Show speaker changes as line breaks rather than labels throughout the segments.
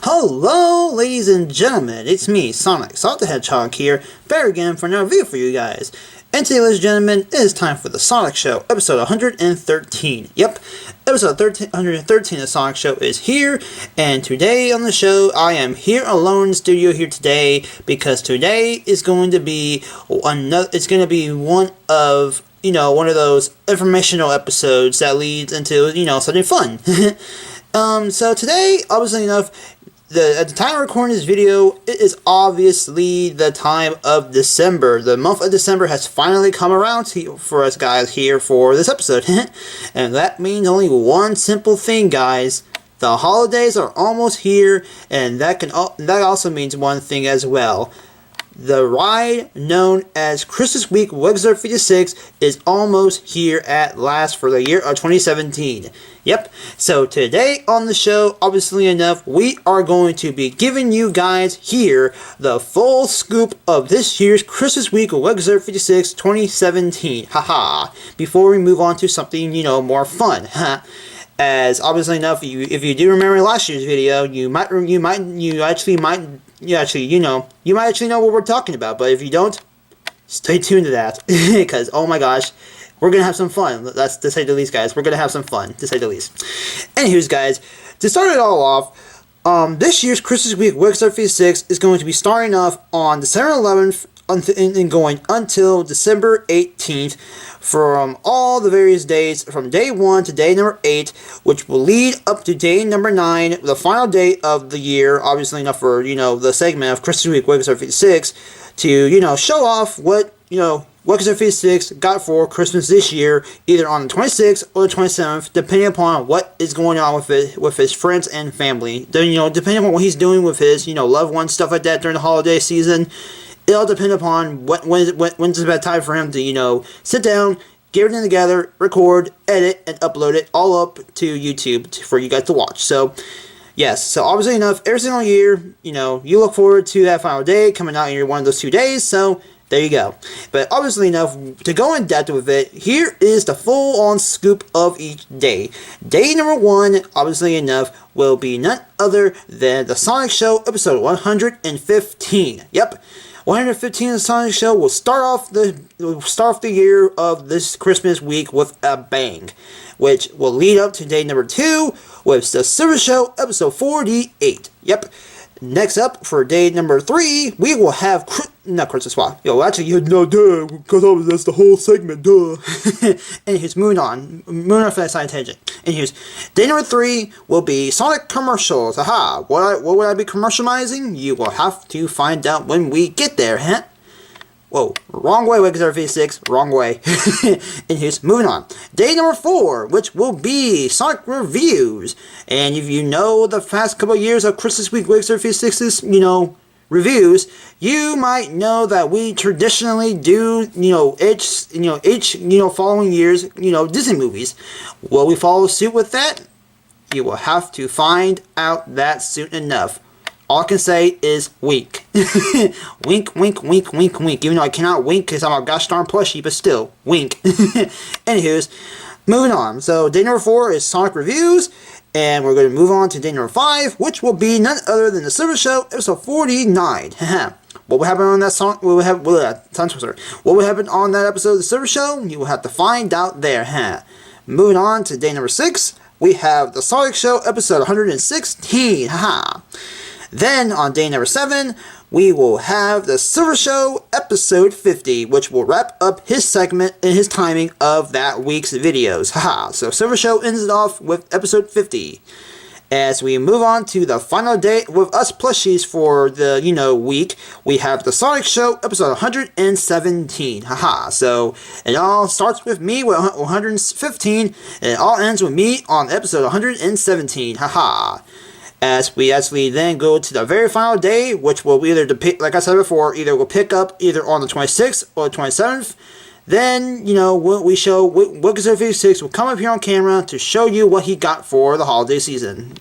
Hello, ladies and gentlemen, it's me, Sonic the Hedgehog here, back again for another video for you guys. And today, ladies and gentlemen, it is time for the Sonic Show, episode 113. Yep, episode 113 of the Sonic Show is here, and today on the show, I am here alone in the studio here today, because today is going to be one of those informational episodes that leads into, something fun. So today, obviously enough, at the time of recording this video, it is obviously the time of December. The month of December has finally come around for us guys here for this episode. And that means only one simple thing, guys. The holidays are almost here, and that also means one thing as well. The ride known as Christmas Week Webkinzdare56 is almost here at last for the year of 2017. Yep, so today on the show, obviously enough, we are going to be giving you guys here the full scoop of this year's Christmas Week Webkinzdare56 2017. Haha. Before we move on to something, more fun. As obviously enough, if you do remember last year's video, you might actually know what we're talking about. But if you don't, stay tuned to that, because oh my gosh, we're gonna have some fun. That's to say the least, guys. We're gonna have some fun, to say the least. Anyways, guys, to start it all off, this year's Christmas Week Webkinzdare56 is going to be starting off on December 11th and going until December 18th. From all the various days, from day 1 to day number 8, which will lead up to day number 9, the final day of the year, obviously enough for, the segment of Christmas Week Webkinzdare56, to, show off what, Webkinzdare56 got for Christmas this year, either on the 26th or the 27th, depending upon what is going on with his friends and family. Then, depending on what he's doing with his, loved ones, stuff like that during the holiday season. It'll depend upon when's the best time for him to, sit down, get everything together, record, edit, and upload it all up to YouTube for you guys to watch. So, yes. So, obviously enough, every single year, you look forward to that final day coming out in one of those 2 days. So, there you go. But obviously enough, to go in depth with it, here is the full-on scoop of each day. Day number 1, obviously enough, will be none other than the Sonic Show episode 115. Yep. 115 of the Sonic Show will start off the year of this Christmas week with a bang, which will lead up to day number 2 with the Silver Show episode 48. Yep. Next up, for day number 3, we will have not Christmas swap. Because that's the whole segment, duh. And here's moving on for that side tangent. And here's day number 3 will be Sonic commercials. Aha! What would I be commercializing? You will have to find out when we get there, huh? Whoa, wrong way, Webkinzdare56, wrong way. And here's moving on. Day number 4, which will be Sonic reviews. And if you know the past couple of years of Christmas Week Webkinzdare56's, reviews, you might know that we traditionally do, each following year's, Disney movies. Will we follow suit with that? You will have to find out that soon enough. All I can say is wink. Wink, wink, wink, wink, wink. Even though I cannot wink because I'm a gosh darn plushie, but still, wink. Anywho's, moving on. So, day number 4 is Sonic Reviews. And we're going to move on to day number 5, which will be none other than the Silver Show, episode 49. What will happen on that song? What will happen on that episode of the Silver Show? You will have to find out there. Moving on to day number 6, we have the Sonic Show, episode 116. Then, on day number 7, we will have the Silver Show, episode 50, which will wrap up his segment and his timing of that week's videos. So Silver Show ends it off with episode 50. As we move on to the final day with us plushies for the, week, we have the Sonic Show, episode 117. So it all starts with me with 115, and it all ends with me on episode 117. As we actually then go to the very final day, which will either, like I said before, we'll pick up either on the 26th or the 27th. Then, we show Webkinzdare56 will come up here on camera to show you what he got for the holiday season.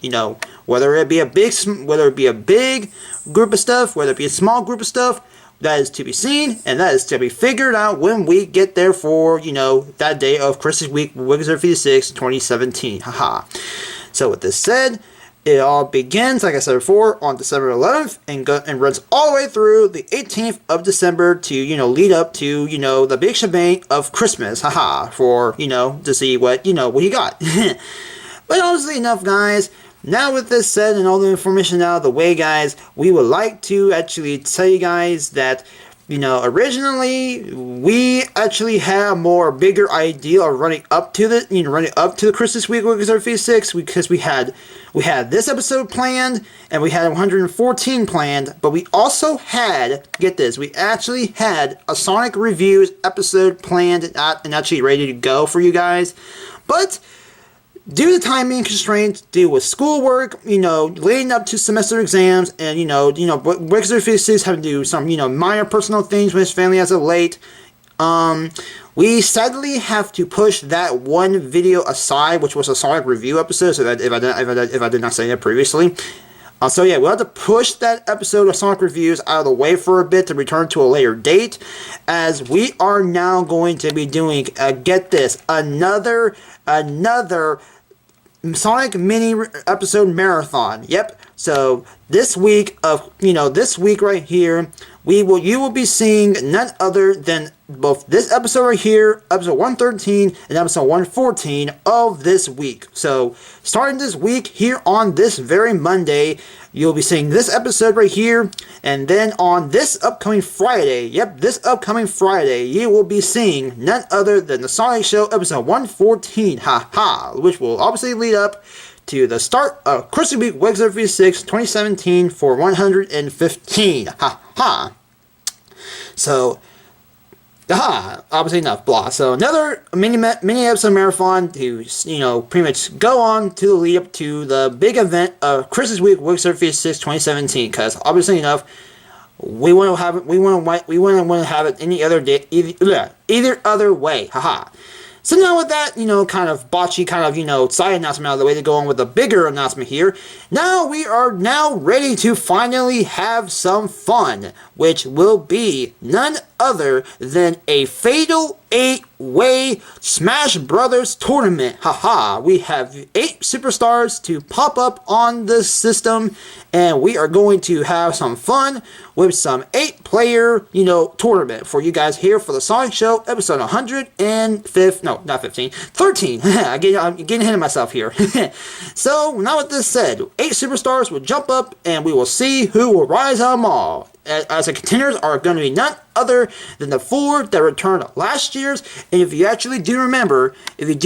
Whether it be a big group of stuff, whether it be a small group of stuff, that is to be seen, and that is to be figured out when we get there for, that day of Christmas Week Webkinzdare56 2017. So with this said, It all begins, like I said before, on December 11th and runs all the way through the 18th of December to, lead up to, the big shebang of Christmas, for, to see what you got. But honestly enough, guys, now with this said and all the information out of the way, guys, we would like to actually tell you guys that, originally we actually had a bigger idea of running up to the Christmas week with Webkinzdare56 because we had this episode planned and we had 114 planned, but we also had, get this, we actually had a Sonic Reviews episode planned and actually ready to go for you guys, but due to timing constraints, due with schoolwork, leading up to semester exams, and, Webkinzdare56 having to do some, minor personal things with his family as of late, we sadly have to push that one video aside, which was a Sonic Review episode, so that if I did not say that previously. So yeah, we'll have to push that episode of Sonic Reviews out of the way for a bit to return to a later date, as we are now going to be doing, get this, another Sonic mini episode marathon. Yep. So this week right here, you will be seeing none other than both this episode right here, episode 113 and episode 114 of this week. So starting this week here on this very Monday, you'll be seeing this episode right here, and then on this upcoming Friday, you will be seeing none other than the Sonic Show episode 114, which will obviously lead up to the start of Christmas Week Webkinzdare56 2017 for 115, So, obviously enough, blah. So another mini episode marathon to, pretty much go on to the lead up to the big event of Christmas Week Webkinzdare56 2017. Because obviously enough, we want to have it any other day, either other way, So now with that, kind of botchy, side announcement out of the way to go on with a bigger announcement here, now we are ready to finally have some fun, which will be none other than a Fatal 8-Way Smash Brothers tournament. We have 8 superstars to pop up on the system, and we are going to have some fun with some 8-player, tournament for you guys here for the Sonic Show episode 13. I'm getting ahead of myself here. So, now with this said, 8 superstars will jump up, and we will see who will rise on them all. As the contenders are going to be none other than the 4 that returned last year's. And if you actually do remember, if you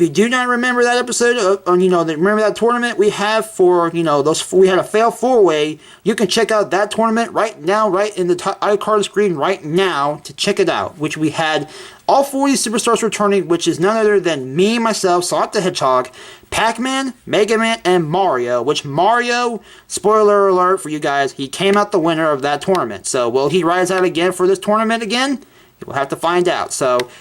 do not remember that episode remember that tournament we have for we had a fail 4-way. You can check out that tournament right now, right in the icon of the screen right now to check it out. Which we had all 40 superstars returning, which is none other than me, myself, Sonic the Hedgehog, Pac-Man, Mega Man, and Mario. Which Mario, spoiler alert for you guys, he came out the winner of that tournament. So will he rise out again for this tournament again? We'll have to find out. So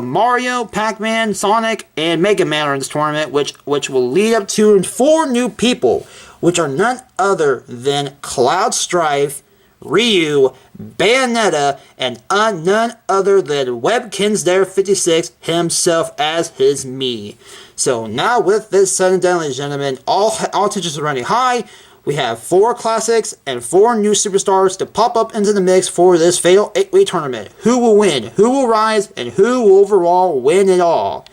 Mario, Pac-Man, Sonic, and Mega Man are in this tournament, which will lead up to 4 new people, which are none other than Cloud Strife, Ryu, Bayonetta, and none other than Webkinzdare56 himself as his me. So now with this said and done, ladies and gentlemen, all tensions are running high. We have 4 classics and 4 new superstars to pop up into the mix for this Fatal 8-Way tournament. Who will win? Who will rise? And who will overall win it all?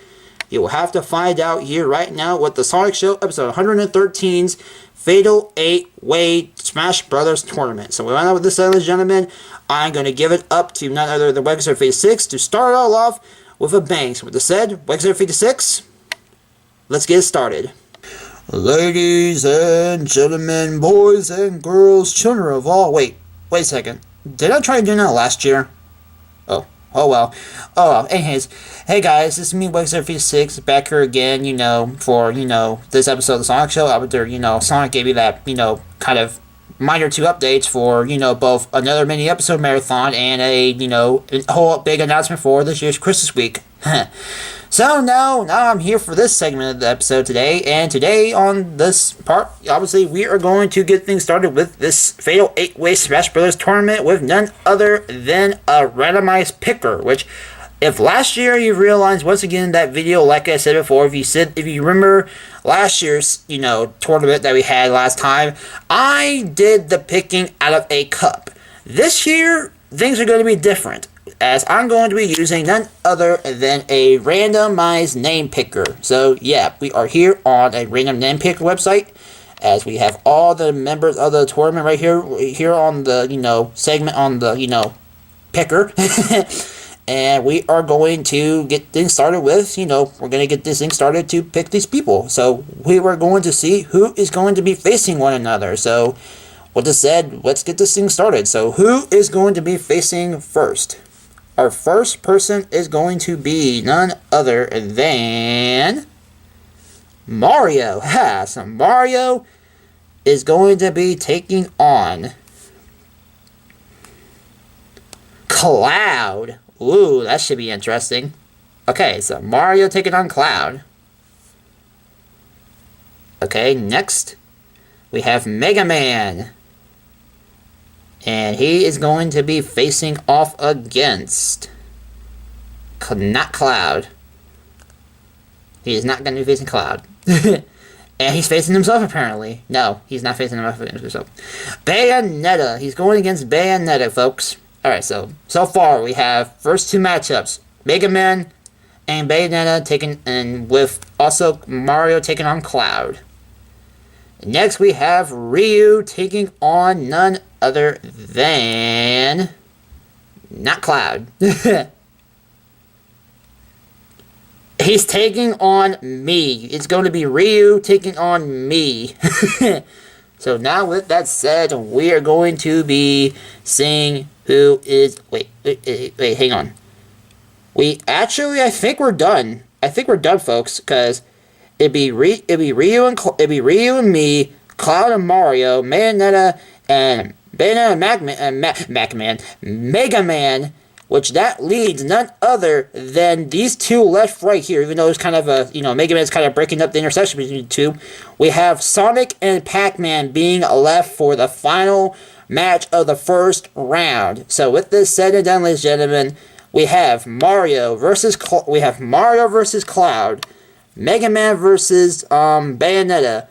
You will have to find out here right now with the Sonic Show episode 113's Fatal 8-Way Smash Brothers tournament. So we went out with this, ladies and gentlemen. I'm going to give it up to none other than Webkinzdare56 to start it all off with a bang. So with this said, Webkinzdare56, let's get started. Ladies and gentlemen, boys and girls, children of all... Wait a second. Did I try doing that last year? Oh well. Anyways, hey guys, this is me, Webkinzdare56, back here again, for, this episode of the Sonic Show. After, Sonic gave me that, kind of minor 2 updates for, both another mini episode marathon and a whole big announcement for this year's Christmas week. So now I'm here for this segment of the episode today, and today on this part, obviously, we are going to get things started with this Fatal 8-Way Smash Brothers tournament with none other than a randomized picker, which If last year you realized, once again, that video, like I said before, if you remember last year's, tournament that we had last time, I did the picking out of a cup. This year, things are going to be different, as I'm going to be using none other than a randomized name picker. So, yeah, we are here on a random name picker website, as we have all the members of the tournament right here on the, segment on the, picker. And we are going to get things started with, we're going to get this thing started to pick these people. So we were going to see who is going to be facing one another. So with this said, let's get this thing started. So who is going to be facing first? Our first person is going to be none other than Mario. So Mario is going to be taking on Cloud. Ooh, that should be interesting. Okay, so Mario taking on Cloud. Okay, next we have Mega Man. And he is going to be facing off against not Cloud. He is not going to be facing Cloud. And he's facing himself, apparently. No, he's not facing himself. Bayonetta. He's going against Bayonetta, folks. Alright, so far we have first two matchups. Mega Man and Bayonetta and with also Mario taking on Cloud. Next we have Ryu taking on none other than not Cloud. He's taking on me. It's going to be Ryu taking on me. So now with that said, we are going to be seeing who is... Wait, hang on. I think we're done. I think we're done, folks, because it'd be Ryu and me, Cloud and Mario, Bayonetta and Mega Man, which that leads none other than these two left right here, even though it's kind of a, Mega Man's kind of breaking up the intersection between the two. We have Sonic and Pac-Man being left for the final match of the first round. So with this said and done, ladies and gentlemen, we have Mario versus Cloud, Mega Man versus Bayonetta,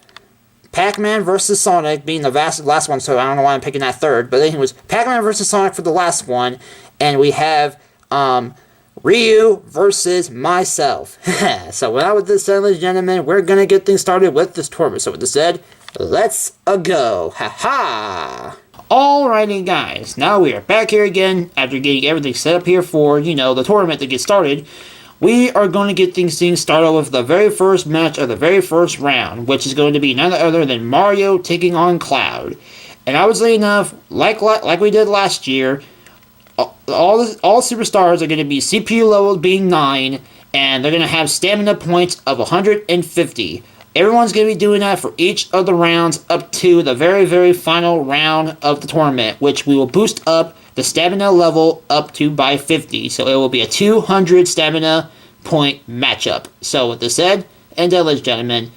Pac-Man versus Sonic being the last one, so I don't know why I'm picking that third, but anyways, Pac-Man versus Sonic for the last one, and we have Ryu versus myself. So without this said, ladies and gentlemen, we're going to get things started with this tournament. So with this said, let's go. Ha-ha! Alrighty guys, now we are back here again after getting everything set up here for, the tournament to get started. We are going to get things started with the very first match of the very first round, which is going to be none other than Mario taking on Cloud. And obviously enough, like we did last year, all superstars are going to be CPU levels being 9, and they're going to have stamina points of 150. Everyone's going to be doing that for each of the rounds up to the very, very final round of the tournament, which we will boost up the stamina level up to by 50. So it will be a 200 stamina point matchup. So with this said, and ladies and gentlemen,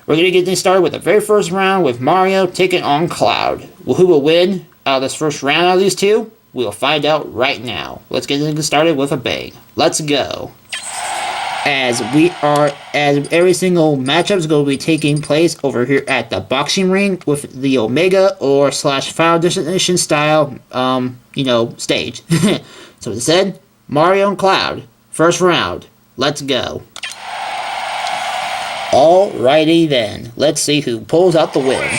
we're going to get things started with the very first round with Mario taking on Cloud. Well, who will win out of this first round out of these two? We'll find out right now. Let's get things started with a bang. Let's go. As every single matchup is going to be taking place over here at the boxing ring with the Omega or / Final Destination style, stage. So as I said, Mario and Cloud, first round. Let's go. Alrighty then, let's see who pulls out the win.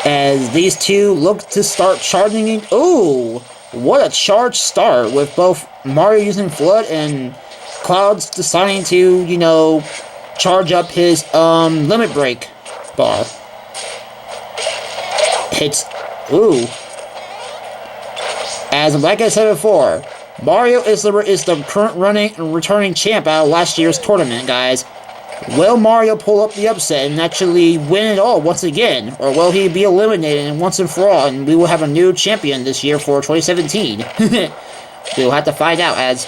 As these two look to start charging in. Ooh! What a charge start with both Mario using Flood and Cloud's deciding to, charge up his limit break bar. Ooh. As like I said before, Mario is the current running and returning champ out of last year's tournament, guys. Will Mario pull up the upset and actually win it all once again? Or will he be eliminated once and for all, and we will have a new champion this year for 2017? We'll have to find out, as,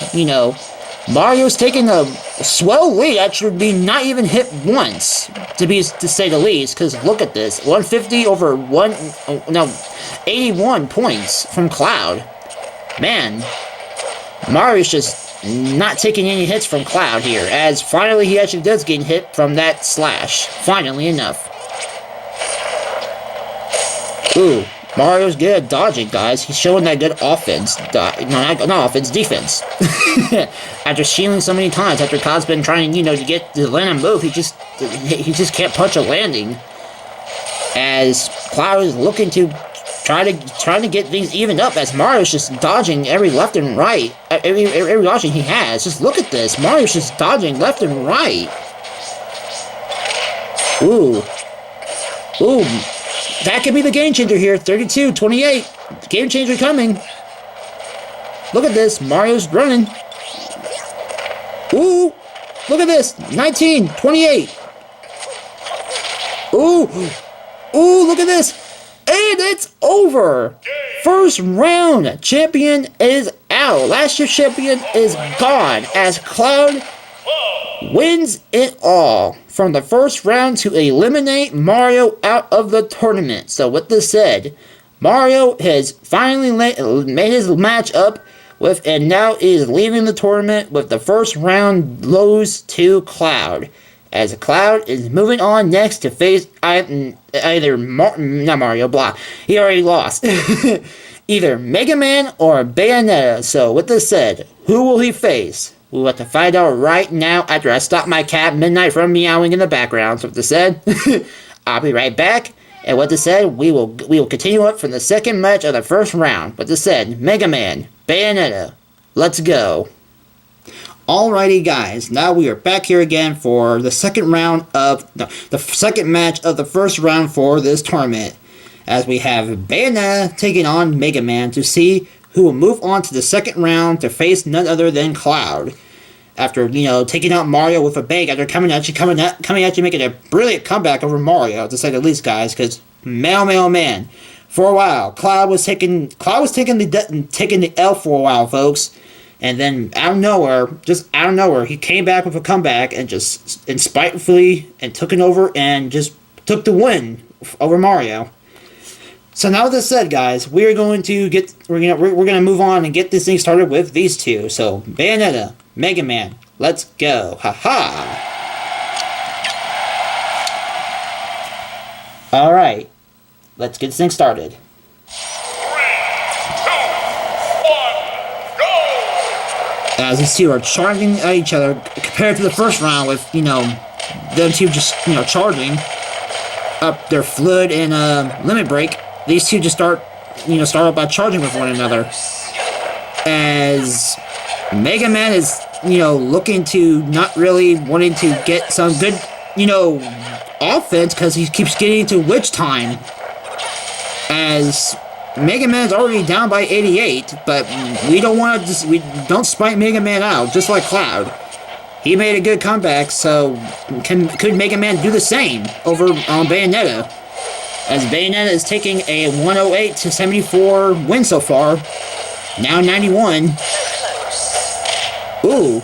Mario's taking a swell lead that should be not even hit once, to say the least, because look at this. 150 over 81 points from Cloud.
Man, Mario's just not taking any hits from Cloud here, as finally he actually does get hit from that slash. Finally enough. Ooh, Mario's good at dodging, guys. He's showing that good offense. Not offense, defense. After shielding so many times, after Cloud's been trying, to land on move, he just can't punch a landing. As Cloud is looking to trying to get things evened up, as Mario's just dodging every left and right, every dodging he has. Just look at this. Mario's just dodging left and right. Ooh. Ooh. That could be the game changer here. 32-28. Game changer coming. Look at this. Mario's running. Ooh. Look at this. 19-28. Ooh. Ooh, look at this. And it's over. First round. Champion is out. Last year's champion is gone, as Cloud wins it all from the first round to eliminate Mario out of the tournament. So with this said, Mario has finally made his match up with, and now is leaving the tournament with the first round lose to Cloud. As Cloud is moving on next to face either not Mario, blah. He already lost. Either Mega Man or Bayonetta. So with this said, who will he face? We'll have to find out right now after I stop my cat Midnight from meowing in the background. So with this said, I'll be right back. And with this said, we will continue up from the second match of the first round. With this said, Mega Man, Bayonetta, let's go. Alrighty guys, now we are back here again for the second round of, the second match of the first round for this tournament. As we have Bayonetta taking on Mega Man to see who will move on to the second round to face none other than Cloud. After, taking out Mario with a bang, after coming at you making a brilliant comeback over Mario, to say the least, guys, because man. For a while, Cloud was taking the L for a while, folks. And then out of nowhere, he came back with a comeback and spitefully took it over and just took the win over Mario. So now with this said, guys, we're gonna move on and get this thing started with these two. So Bayonetta, Mega Man, let's go. Haha. Alright. Let's get this thing started. As these two are charging at each other, compared to the first round with, them two just, charging up their Flood and Limit Break, these two just start out by charging with one another. As Mega Man is, looking to not really wanting to get some good, offense because he keeps getting into Witch Time. As Mega Man's already down by 88, but we don't spite Mega Man out, just like Cloud. He made a good comeback, so could Mega Man do the same over on Bayonetta? As Bayonetta is taking a 108-74 win so far. Now 91. Ooh.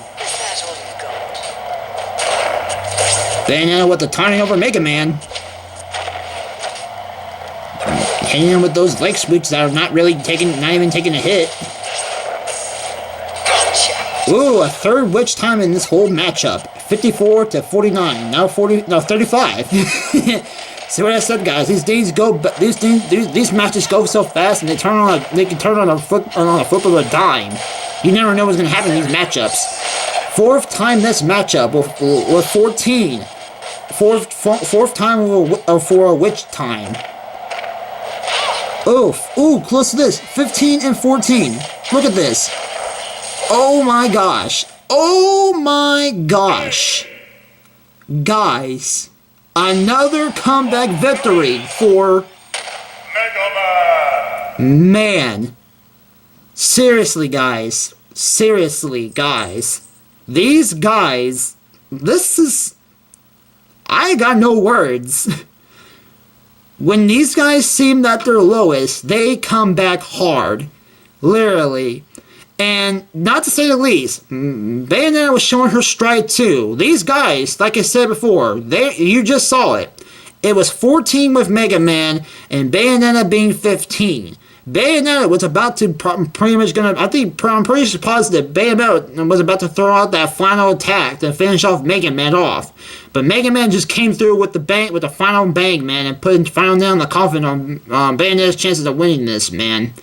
Bayonetta with the timing over Mega Man. Hitting him with those leg sweeps that are not even taking a hit. Ooh, a third Witch Time in this whole matchup. 54-49. Now 35. See what I said, guys? These matches go so fast, and they can turn on a flip of a dime. You never know what's gonna happen in these matchups. Fourth time this matchup with 14. Fourth time for a Witch Time. Ooh, close to this. 15 and 14. Look at this. Oh my gosh. Oh my gosh. Guys, another comeback victory for Mega Man. Seriously, guys. These guys, I got no words. When these guys seem at their lowest, they come back hard. Literally. And not to say the least, Bayonetta was showing her stride too. These guys, like I said before, you just saw it. It was 14 with Mega Man and Bayonetta being 15. Bayonetta was about to pretty much gonna. I'm pretty positive Bayonetta was about to throw out that final attack to finish off Mega Man off, but Mega Man just came through with the final bang, man, and put final nail in the coffin on Bayonetta's chances of winning this, man.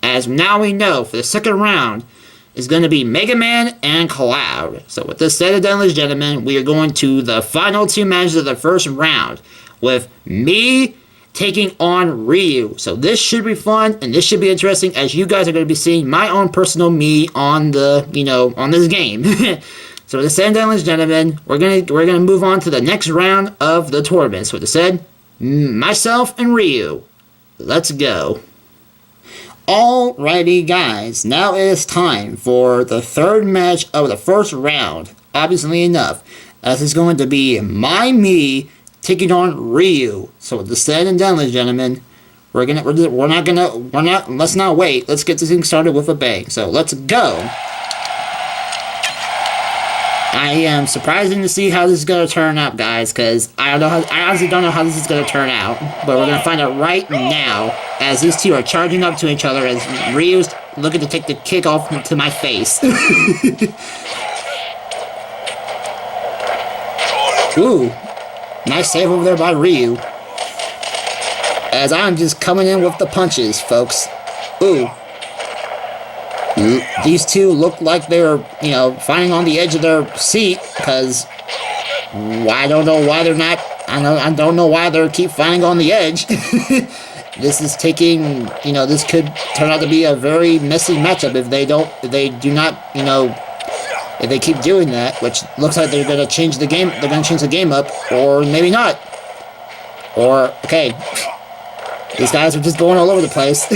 As now we know, for the second round is going to be Mega Man and Cloud. So with this said, ladies and gentlemen, we are going to the final two matches of the first round, with me taking on Ryu. So this should be fun, and this should be interesting, as you guys are going to be seeing my own personal me on the, on this game. So with this said, ladies and gentlemen, we're gonna move on to the next round of the tournament. So with this said, myself and Ryu, let's go. Alrighty, guys, now it is time for the third match of the first round. Obviously enough, this is going to be me taking on Ryu. So with the said and done, ladies and gentlemen, let's not wait. Let's get this thing started with a bang. So let's go. I am surprised to see how this is going to turn out, guys, because I honestly don't know how this is going to turn out, but we're going to find out right now, as these two are charging up to each other, as Ryu's looking to take the kick off to my face. Ooh, nice save over there by Ryu, as I'm just coming in with the punches, folks. Ooh. These two look like they're, fighting on the edge of their seat, because I don't know why they're not, I don't know why they keep fighting on the edge. This is taking, this could turn out to be a very messy matchup if they do not, if they keep doing that, which looks like they're going to change the game, up, or maybe not. Or, okay, these guys are just going all over the place.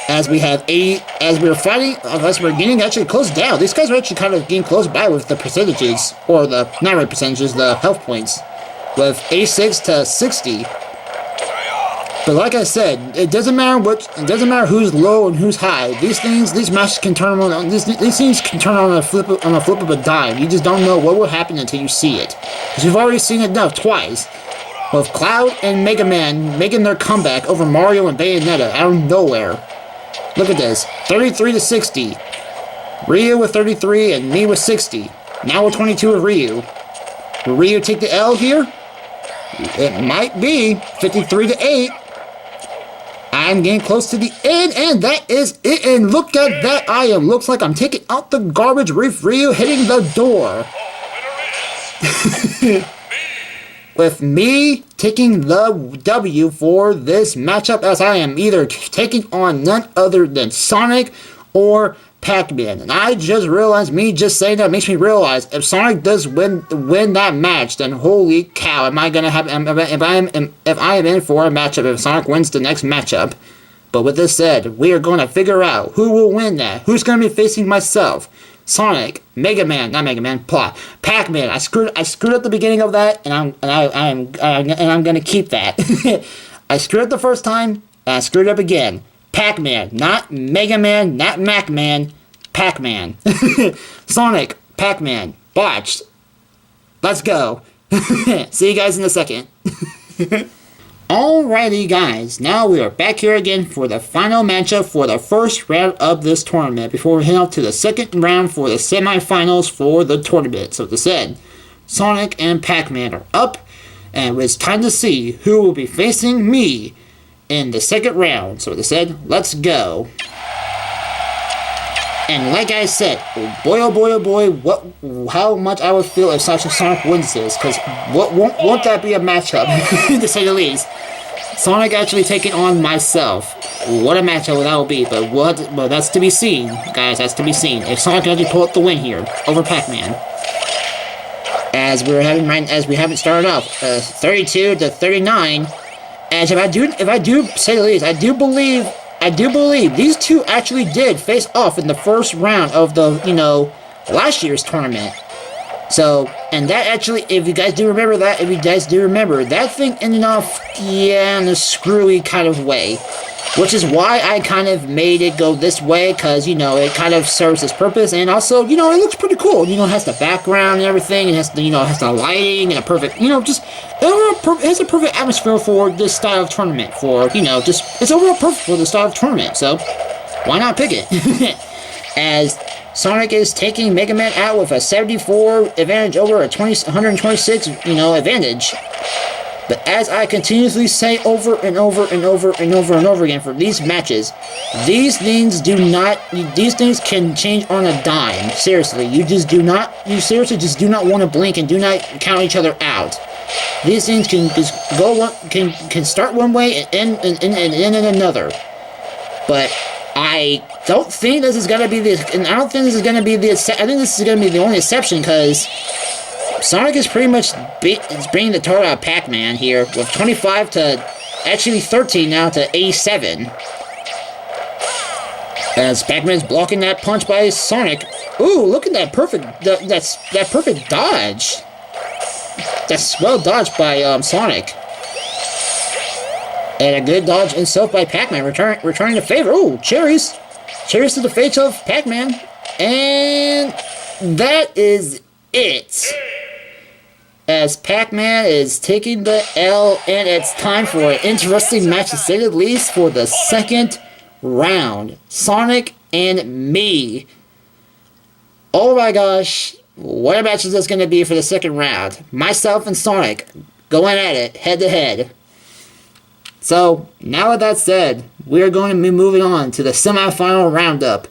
As we're fighting, unless we're getting actually close down. These guys are actually kind of getting close by with the percentages, or the, not really percentages, the health points, with 86 to 60. But like I said, it doesn't matter who's low and who's high. These matches can turn on, these things can turn on a flip of a dime. You just don't know what will happen until you see it. Because you've already seen it enough, twice. With Cloud and Mega Man making their comeback over Mario and Bayonetta out of nowhere. Look at this, 33 to 60. Ryu with 33 and me with 60. Now with 22 with Ryu. Will Ryu take the L here? It might be 53 to 8. I'm getting close to the end, and that is it. And look at that, looks like I'm taking out the garbage with Ryu hitting the door. With me taking the W for this matchup, as I am either taking on none other than Sonic or Pac-Man. And I just realized, me just saying that makes me realize, if Sonic does win that match, then holy cow, am I gonna have, if I am in for a matchup if Sonic wins the next matchup. But with this said, we are going to figure out who will win that. Who's going to be facing myself? Sonic, Pac-Man. I screwed up the beginning of that, and I'm gonna keep that. I screwed up the first time, and I screwed up again. Pac-Man, not Mega Man, not Mac-Man, Pac-Man. Sonic, Pac-Man, botched. Let's go. See you guys in a second. Alrighty, guys, now we are back here again for the final matchup for the first round of this tournament before we head off to the second round for the semifinals for the tournament. So, as said, Sonic and Pac-Man are up, and it's time to see who will be facing me in the second round. So, as said, let's go. And like I said, boy oh boy, how much I would feel if Sonic wins this, because won't that be a matchup, to say the least. Sonic actually taking on myself. What a matchup that will be, but that's to be seen, guys, that's to be seen. If Sonic can actually pull up the win here over Pac-Man. As we haven't started off, 32 to 39. As if I do say the least, I do believe these two actually did face off in the first round of the, last year's tournament. So, and that actually, if you guys do remember that thing ended off, in a screwy kind of way. which is why I kind of made it go this way, because, you know, it kind of serves its purpose, and also, you know, it looks pretty cool. You know, it has the background and everything, it has the, you know, it has the lighting and a perfect, you know, just, it has a perfect atmosphere for this style of tournament, for, you know, just, it's overall perfect for the style of tournament, so why not pick it? As Sonic is taking Mega Man out with a 74 advantage over a 126, you know, advantage. But as I continuously say over and over and over and over and over again for these matches, these things can change on a dime. Seriously, you seriously just do not want to blink and do not count each other out. These things can just can start one way and end in another. But I don't think this is gonna be the. And I don't think this is gonna be the. I think this is gonna be the only exception, because Sonic is pretty much bringing the total out of Pac-Man here, with 25 to actually 13 now to 87. As Pac-Man's blocking that punch by Sonic. Ooh, look at that perfect. That perfect dodge. That's well dodged by Sonic. And a good dodge itself by Pac-Man, returning the favor. Ooh, cherries. Cherries to the face of Pac-Man. And that is it. As Pac-Man is taking the L, and it's time for an interesting match, to say the least, for the second round. Sonic and me. Oh my gosh. What a match is this going to be for the second round? Myself and Sonic going at it, head to head. So, now with that said, we're going to be moving on to the semi-final roundup,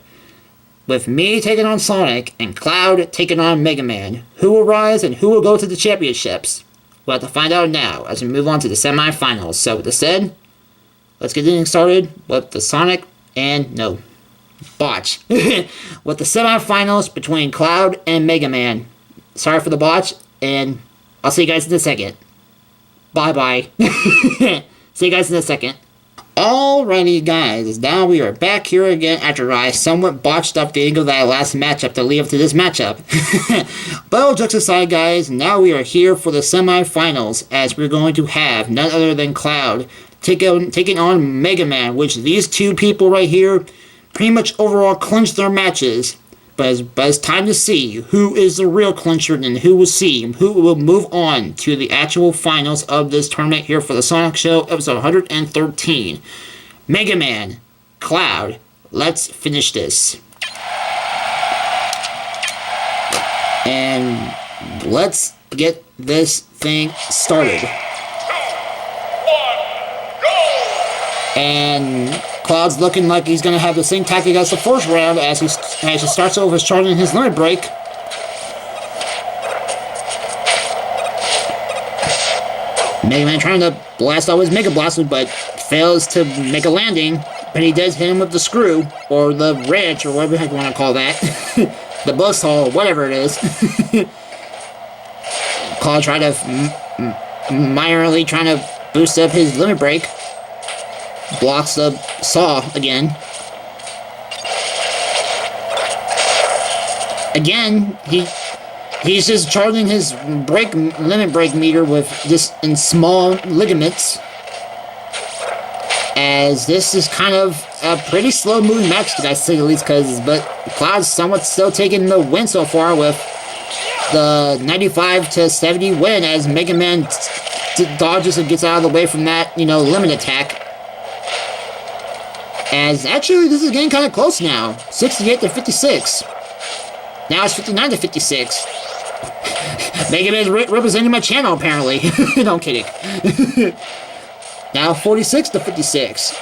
with me taking on Sonic and Cloud taking on Mega Man. Who will rise and who will go to the championships? We'll have to find out now as we move on to the semi-finals. So, with that said, let's get things started with the Sonic and, no, botch. With the semi-finals between Cloud and Mega Man. Sorry for the botch, and I'll see you guys in a second. Bye-bye. See you guys in a second. Alrighty guys, now we are back here again after I somewhat botched up the angle of that last matchup to lead up to this matchup. But all jokes aside guys, now we are here for the semi-finals, as we're going to have none other than Cloud taking on Mega Man, which these two people right here pretty much overall clinched their matches. But it's time to see who is the real clincher and who will move on to the actual finals of this tournament here for the Sonic Show, episode 113. Mega Man, Cloud, let's finish this. And let's get this thing started. 3, 2, 1, go! And Cloud's looking like he's going to have the same tactic as the first round, as he starts over charging his limit break. Mega Man trying to blast out his Mega Blaster, but fails to make a landing. But he does hit him with the screw, or the wrench, or whatever the heck you want to call that. The buzzsaw, whatever it is. Cloud trying to minorly trying to boost up his limit break. Blocks the saw again. Again, he's just charging his limit break meter with just in small ligaments. As this is kind of a pretty slow moving match, to say the least, but Cloud's somewhat still taking the win so far with the 95 to 70 win, as Mega Man dodges and gets out of the way from that, you know, limit attack. As actually, this is getting kind of close now. 68 to 56. Now it's 59 to 56. Mega Man representing my channel, apparently. No, I'm kidding. Now 46 to 56.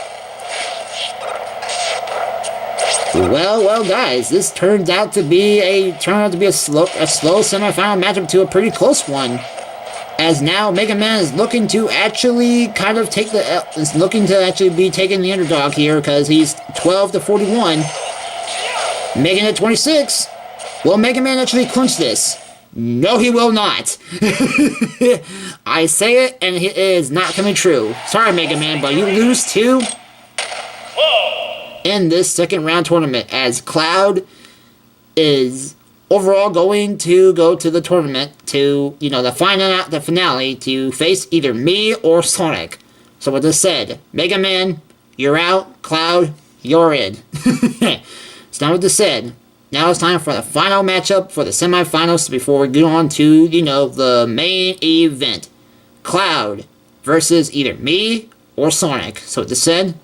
Well, guys, this turned out to be a slow semifinal matchup to a pretty close one. As now Mega Man is looking to actually kind of be taking the underdog here, because he's 12 to 41. Mega Man at 26. Will Mega Man actually clinch this? No, he will not. I say it, and it is not coming true. Sorry, Mega Man, but you lose too in this second round tournament, as Cloud is overall going to go to the tournament to, you know, the finale to face either me or Sonic. So with this said, Mega Man, you're out. Cloud, you're in. It's done with the said. Now it's time for the final matchup for the semifinals before we get on to, the main event. Cloud versus either me or Sonic. So with the said,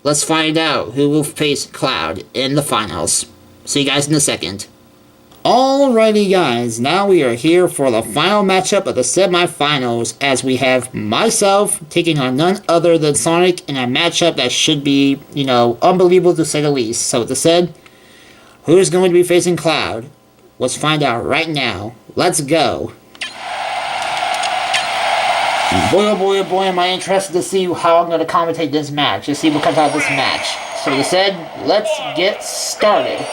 let's find out who will face Cloud in the finals. See you guys in a second. Alrighty guys, now we are here for the final matchup of the semifinals as we have myself taking on none other than Sonic in a matchup that should be, unbelievable to say the least. So with the said, who is going to be facing Cloud? Let's find out right now. Let's go. Boy, oh boy, oh boy, am I interested to see how I'm going to commentate this match. Let's see what comes out of this match. So with the said, let's get started.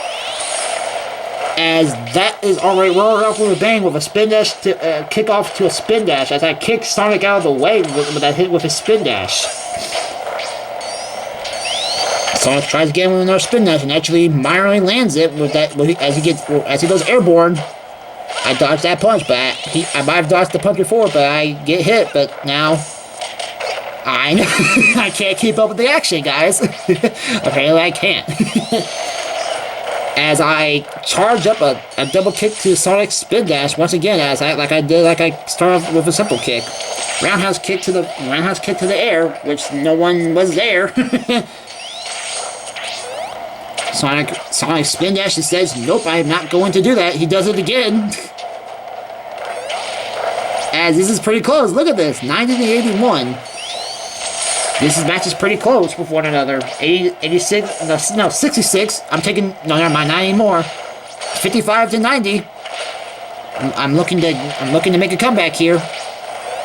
As that is already rolled off with a bang with a spin dash to kick off to a spin dash as I kick Sonic out of the way with that hit with his spin dash. Sonic tries again with another spin dash and actually minorly lands it with that as he goes airborne. I dodged that punch, but I might have dodged the punch before, but I get hit. But now I can't keep up with the action, guys. Apparently, I can't. As I charge up a double kick to Sonic's spin dash once again, as I started off with a simple kick, roundhouse kick to the air, which no one was there. Sonic spin dash and says, "Nope, I am not going to do that." He does it again. As this is pretty close. Look at this, 90-81. This match is pretty close with one another. 86, no, 66. I'm taking, no, never mind, not anymore. 55-90. I'm looking to make a comeback here.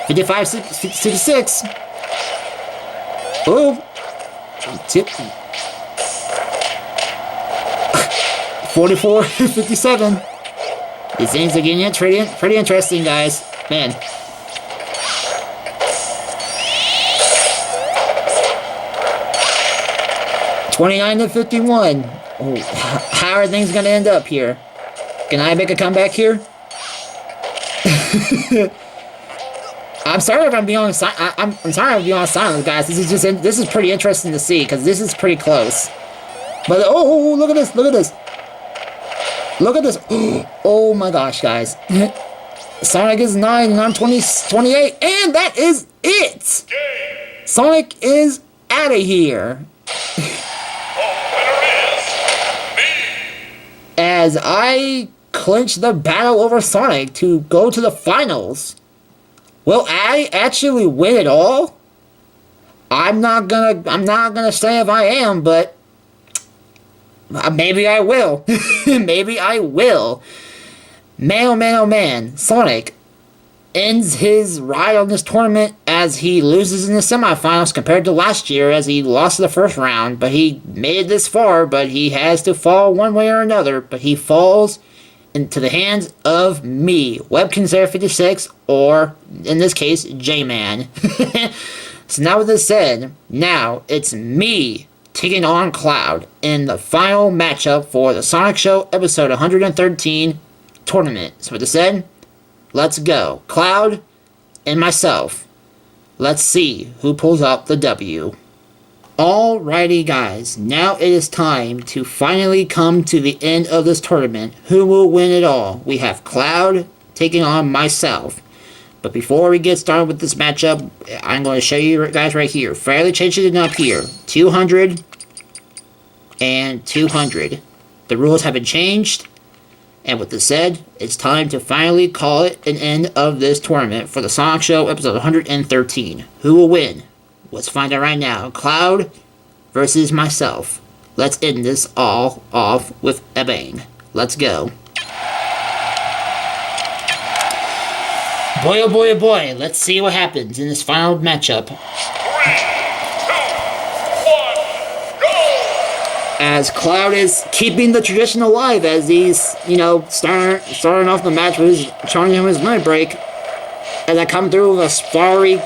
55-66. Oh, tip. 44-57. These things are getting pretty interesting, guys. Man. $29-51. Oh, how are things gonna end up here? Can I make a comeback here? I'm sorry if I'm being on silent. I'm sorry if I'm being on silent, guys. This is pretty interesting to see because this is pretty close. But oh, look at this! Look at this! Look at this! Oh my gosh, guys! Sonic is 9 and I'm 28, and that is it. Sonic is out of here. As I clinch the battle over Sonic to go to the finals. Will I actually win it all? I'm not gonna say if I am, but maybe I will. Maybe I will. Man, oh man, oh man. Sonic ends his ride on this tournament as he loses in the semifinals compared to last year as he lost the first round. But he made it this far, but he has to fall one way or another. But he falls into the hands of me, Webkinzdare56, or in this case, J-Man. So now with this said, now it's me taking on Cloud in the final matchup for the Sonic Show episode 113 tournament. So with this said, let's go. Cloud and myself. Let's see who pulls out the W. Alrighty guys, now it is time to finally come to the end of this tournament. Who will win it all? We have Cloud taking on myself. But before we get started with this matchup, I'm going to show you guys right here. Fairly changing it up here. 200 and 200. The rules have been changed. And with this said, it's time to finally call it an end of this tournament for the Sonic Show episode 113. Who will win? Let's find out right now. Cloud versus myself. Let's end this all off with a bang. Let's go. Boy, oh boy, oh boy. Let's see what happens in this final matchup. 3, 2, 1, go! As Cloud is keeping the tradition alive as he's, starting off the match with charging him his limit break. As I come through with a sparry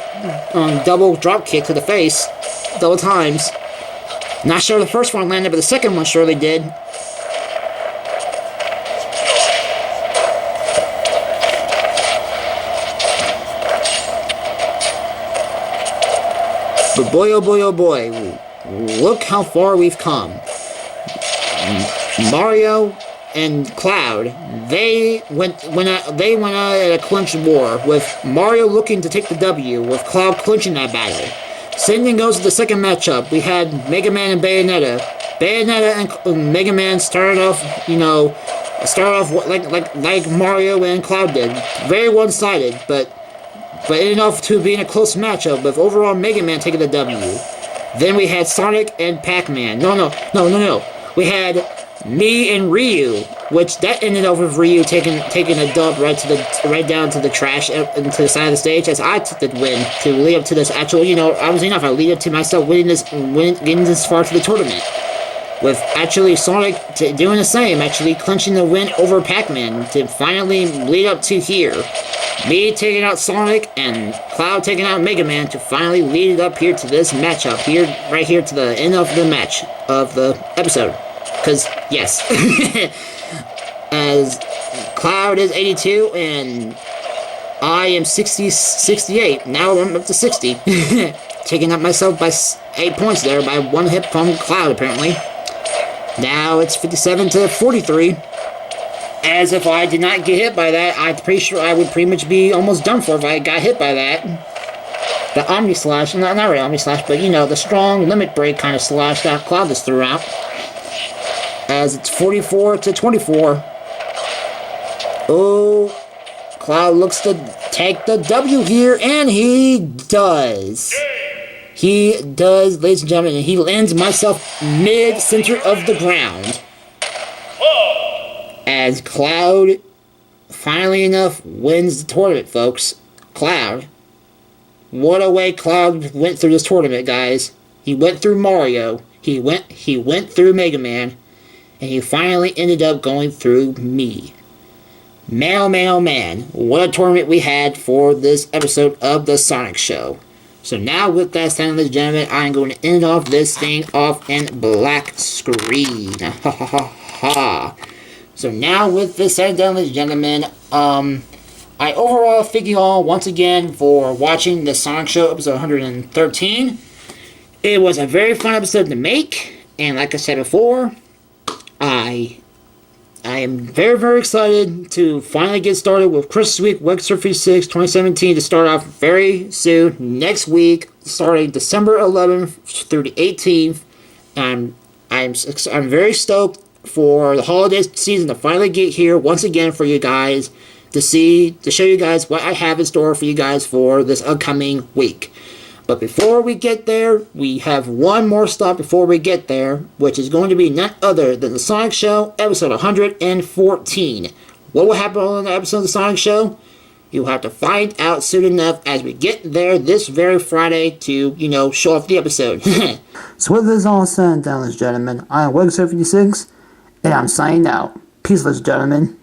double drop kick to the face, double times. Not sure the first one landed, but the second one surely did. But boy, oh boy, oh boy. look how far we've come. Mario and Cloud, they went out at a clinch war, with Mario looking to take the W, with Cloud clinching that battle. Same thing goes to the second matchup. We had Mega Man and Bayonetta. Bayonetta and Mega Man started off like Mario and Cloud did. Very one-sided, but ended up to being a close matchup, with overall Mega Man taking the W. Then we had Sonic and Pac-Man. No. We had me and Ryu, which that ended up with Ryu taking a dub right down to the trash into the side of the stage, as I took the win to lead up to this actual, obviously enough, I lead up to myself getting this far to the tournament. With actually Sonic doing the same, actually clinching the win over Pac-Man to finally lead up to here. Me taking out Sonic and Cloud taking out Mega Man to finally lead it up here to this matchup here, right here to the end of the match of the episode. Because, yes, as Cloud is 82 and I am 68. Now I'm up to 60. Taking up myself by 8 points there, by 1 hit from Cloud, apparently. Now it's 57 to 43. As if I did not get hit by that, I'm pretty sure I would pretty much be almost done for if I got hit by that. The Omni Slash, not really Omni Slash, but the strong limit break kind of slash that Cloud just threw out. As it's 44 to 24. Oh, Cloud looks to take the W here, and he does. He does, ladies and gentlemen, and he lands myself mid-center of the ground. As Cloud, finally enough, wins the tournament, folks. Cloud. What a way Cloud went through this tournament, guys. He went through Mario. He went through Mega Man. And he finally ended up going through me. Man, oh man, oh man. What a tournament we had for this episode of the Sonic Show. So now with that said, ladies and gentlemen, I'm going to end off this thing off in black screen. Ha ha ha ha. So now with this said, ladies and gentlemen, I overall thank you all once again for watching the Sonic Show episode 113. It was a very fun episode to make, and like I said before, I am very, very excited to finally get started with Christmas Week Webkinzdare56 2017 to start off very soon, next week, starting December 11th through the 18th. I'm very stoked for the holiday season to finally get here once again for you guys to show you guys what I have in store for you guys for this upcoming week. But before we get there, we have one more stop before we get there, which is going to be none other than the Sonic Show, episode 114. What will happen on the episode of the Sonic Show? You'll have to find out soon enough as we get there this very Friday to, show off the episode.
So with this all said and done, ladies and gentlemen, I am Webkinzdare56, and I'm signing out. Peace, ladies and gentlemen.